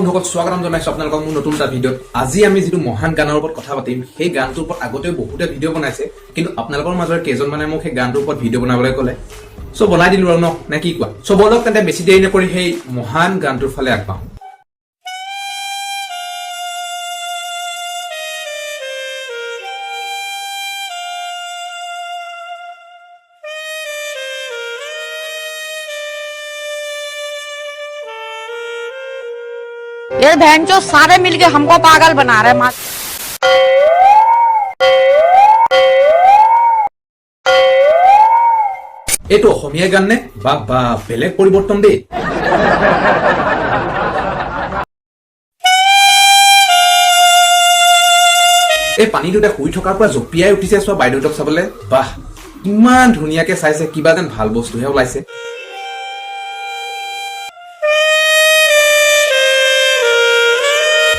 বন্ধুসকল স্বাগতম জনাইছো আপোনালোকক মোৰ নতুন এটা ভিডিঅ'ত। আজি আমি যেটো মহান গানৰ ওপৰত কথা পাতিম, সেই গানটোৰ ওপৰত আগতে বহুতে ভিডিঅ' বনাইছে, কিন্তু আপোনালোকৰ মাজৰ কেইজন মানে মোক সেই গানটোৰ ওপৰত ভিডিঅ' বনাবলৈ ক'লে, সো বনাই দিলো আৰু নে কি কোৱা। সো বলক তেন্তে বেছি দেৰি নকৰি সেই মহান গানটোৰ ফালে আগবাঢ়ো। ये भैंचो सारे मिलके हमको पागल बना रहे हैं। এইটো অসমীয়া গান নে? বা বেলেগ পৰিৱৰ্তন দেই। এই পানী দুটা শুই থকাৰ পৰা জঁপিয়াই উঠিছে চোৱা বাইদেউতক চাবলে। বাহ, ইমান ধুনীয়াকে চাইছে, কিবা যেন ভাল বস্তুহে ওলাইছে।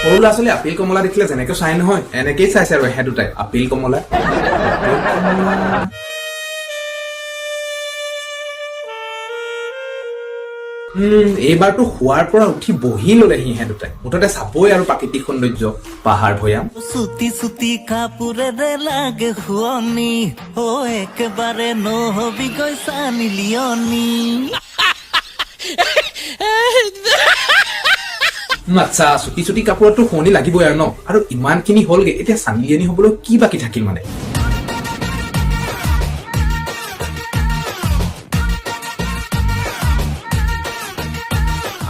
সৰু ল'ৰা ছোৱালী আপেল কমলা দেখিলে যেনেকে চাই নহয়, এনেকেই চাইছে আৰু এহে দুটাই আপেল কমলা। এইবাৰতো শোৱাৰ পৰা উঠি বহি ললে সিহে দুটাই। মুঠতে চাবই আৰু প্ৰাকৃতিক সৌন্দৰ্য, পাহাৰ ভৈয়াম। সুতি সুতি কাপোৰেৰে লাগে শুৱনি, একেবাৰে নহবি গৈ চানি লিয়নি। আচ্ছা, চুটি চুটি কাপোৰতো শুৱনি লাগিবই আৰু ন। আৰু ইমান খিনি হলগে, এতিয়া চানি লিয়নি হবলৈ কি বাকী থাকিল মানে।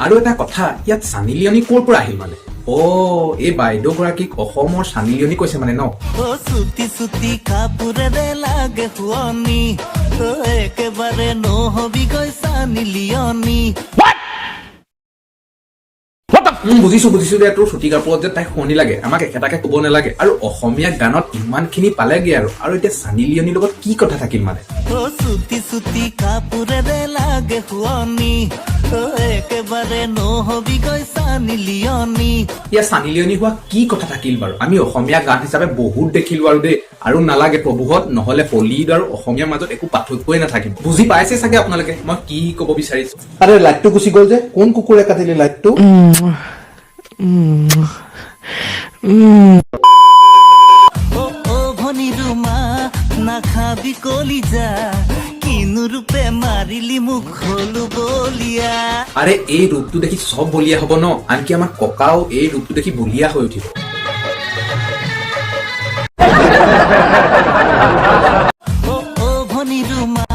আৰু এটা কথা, ইয়াত চানি লিয়নি ক'ৰ পৰা আহিল মানে? এই বাইদেউ গৰাকীক অসমৰ চানি লিয়নি কৈছে মানে ন। সুতি সুতি কাপোৰেৰে লাগে শুৱনি, একেবাৰে নহবি গৈ চানি লিয়নি। বুজিছো দে, তোৰ চুটি কাপোৰত যে তাইক শুৱনি লাগে, আমাক একেটাকে কব নালাগে। আৰু অসমীয়া গানত ইমান খিনি পালেগে আৰু এতিয়া চানি লিয়নিৰ লগত কি কথা থাকিল মানে? সুতি সুতি কাপোৰেৰে লাগে শুৱনি, একেবাৰে নহবি গৈ চানি লিয়নি। ইয়াত চানি লিয়নি হোৱা কি কথা থাকিল বাৰু? আমি অসমীয়া গান হিচাপে বহুত দেখিলো আৰু দেই। আৰু নালাগে প্ৰভুহত, নহলে বলিউড আৰু অসমীয়াৰ মাজত একো পাৰ্থক্যই নাথাকিব। বুজি পাইছে চাগে আপোনালোকে মই কি কব বিচাৰিছো। আৰে লাইটটো গুচি গল যে, কোন কুকুৰে কাটিলে লাইটটো? ভনী ৰুমা নাখাবি কলিজা, কিনো ৰূপে মাৰিলি মোক হলো বলিয়া। আৰে এই ৰূপটো দেখি চব বলিয়া হব ন, আনকি আমাৰ ককাও এই ৰূপটো দেখি বলিয়া হৈ উঠিব। ভনী ৰুমা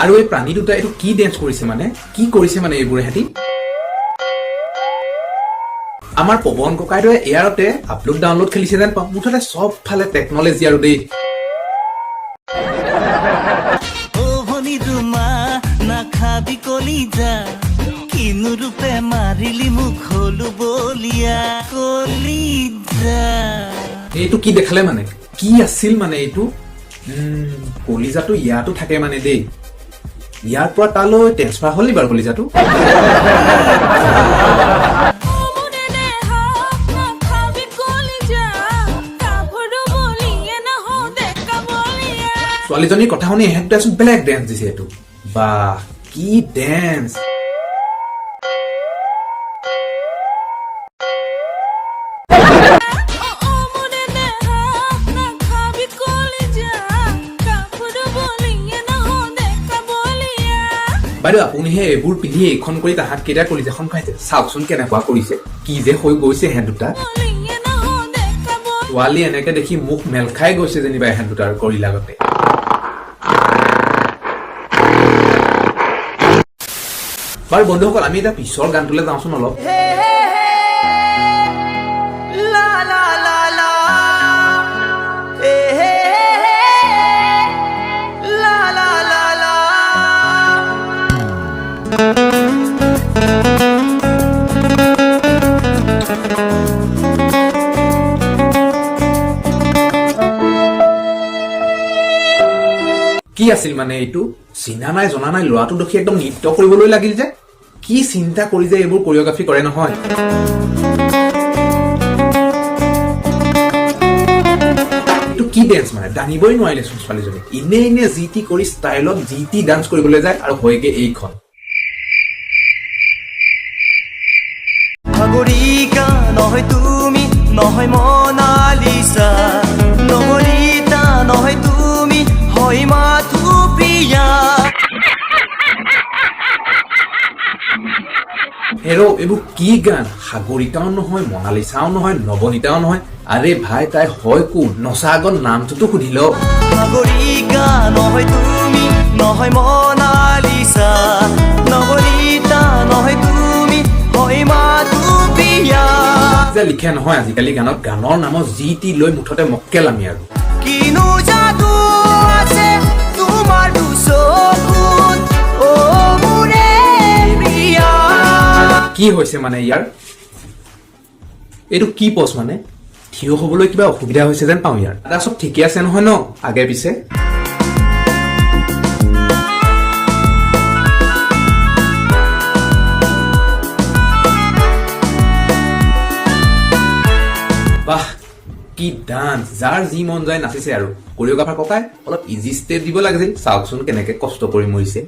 আৰু এই প্ৰাণী দুটা এইটো কি ডেন্স কৰিছে মানে? কি কৰিছে মানে এইবোৰে হেতি? আমাৰ পৱন ককাইদেৱে এয়াৰতে আপলোড ডাউনলোড খেলিছে যেন পাওঁ। মুঠতে চব ফালে টেকনলজি আৰু দেই। ভনী ৰুমা নাখাবি কলিজা, কিনো ৰূপে মাৰিলি মোক হলো বলিয়া। কলিজা এইটো কি দেখালে মানে? কি আছিল মানে এইটো? কলিজাটো ইয়াতো থাকে মানে দেই। ইয়াৰ পৰা তালৈ ট্ৰেন্সফাৰ হল বাৰু কলিজাটো। ছোৱালীজনীৰ কথা শুনি এহেঁতচোন বেলেগ ডেন্স দিছে এইটো। বাহ, কি ডেন্স! বাইদেউ আপুনিহে এইবোৰ পিন্ধি এইখন কৰি তাহাঁত কেইটা কলিজাখন খাইছে, চাওকচোন কেনেকুৱা কৰিছে। কি যে হৈ গৈছে এহেঁত দুটা। ছোৱালী এনেকে দেখি মুখ মেল খাই গৈছে যেনিবা এহেঁত দুটাৰ কৰি লাগতে। বাৰু বন্ধুসকল, আমি এতিয়া পিছৰ গানটোলৈ যাওঁচোন অলপ। কি আছিল মানে এইটো? চিনা নাই জনা নাই ল'ৰাটো দেখি একদম নৃত্য কৰিবলৈ লাগিল যে। কি চিন্তা কৰি যে এইবোৰ কোৰিঅগ্ৰাফি কৰে নহয়। এইটো কি ডেন্স মানে? জানিবই নোৱাৰিলেচোন ছোৱালীজনী। ইনে যি টি কৰি ষ্টাইলত যি টি ডান্স কৰিবলৈ যায় আৰু হয়গে এইখন। সাগৰিকা নহয় তুমি নহয় মনালিসা নগৰীতা নহয় তুমি হয় মাথো প্ৰিয়া হেৰ' এইবোৰ কি গান সাগৰিকাও নহয় মনালিছাও নহয় নৱনীতাও নহয় আৰে ভাই তাই হয় কোন নচা আগত নামটোতো সুধি ল সাগৰিকা নহয় তুমি নহয় মনালিসা নগৰীতা নহয় তুমি হয় মাথো প্ৰিয়া যে লিখে নহয় আজিকালি গানত গানৰ নামত যি টি লৈ মুঠতে মক্কেল আমি আৰু কিনো যাদু আছে তোমাৰ দুচকুত অ মোৰে প্ৰিয়া কি হৈছে মানে ইয়াৰ এইটো কি পষ্ট মানে থিয় হবলৈ কিবা অসুবিধা হৈছে যেন পাওঁ ইয়াৰ দাদা চব ঠিকে আছে নহয় ন আগে পিছে বাহ কি ডান্স যাৰ যি মন যায় নাচিছে আৰু কোৰিঅগ্ৰাফাৰ ককাই অলপ ইজি ষ্টেপ দিব লাগিছিল চাওকচোন কেনেকে কষ্ট কৰি মৰিছে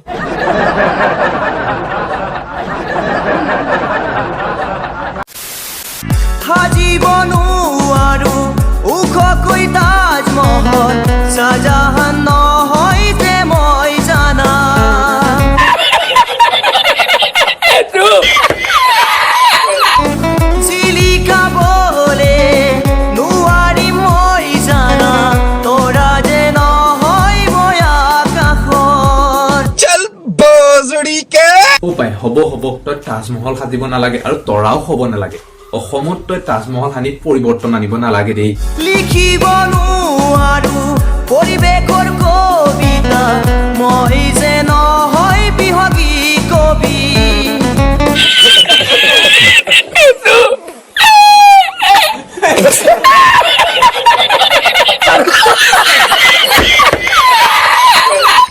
সাজিব নোৱাৰো ওখকৈ তাজমহল চাহজাহান নহয় যে মই জানা জিলিকাবলে নোৱাৰিম মই জানা তৰা যে নহয় মই আকাশৰ অ পাই হ'ব তই তাজমহল সাজিব নালাগে আৰু তৰাও হ'ব নালাগে অসমত তই তাজমহল সানি পৰিৱৰ্তন আনিব নালাগে দেই লিখিব নোৱাৰো পৰিৱেশৰ কবিতা মই যে নহয় বিহগী কবি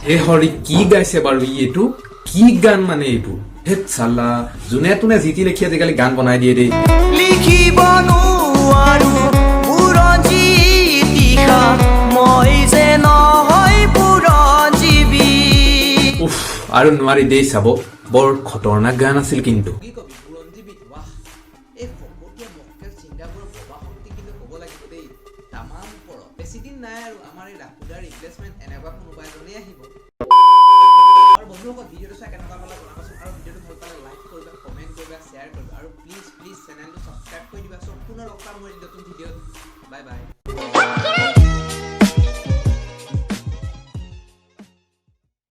হে হৰি কি গাইছে বাৰু এইটো কি গান মানে এইটো হেত চাল্লা যোনে তোনে যি টি লিখি আজিকালি গান বনাই দিয়ে দেই লিখিব নোৱাৰো বুৰঞ্জী ইতিহাস মই যে নহয় বুৰঞ্জীবি উফ আৰু নোৱাৰি দেই চাব বৰ খতৰনাক গান আছিল কিন্তু বন্ধুসকল ভিডিঅ'টো চাই কেনেকুৱা পালে জনাবাচোন আৰু ভিডিঅ'টো ভাল পালে লাইক কৰিবা কমেণ্ট কৰিবা শ্বেয়াৰ কৰিবা আৰু প্লিজ চেনেলটো ছাবস্ক্ৰাইব কৰি দিবা চ' পুনৰ লগ পাম মই নতুন ভিডিঅ'ত বাই বাই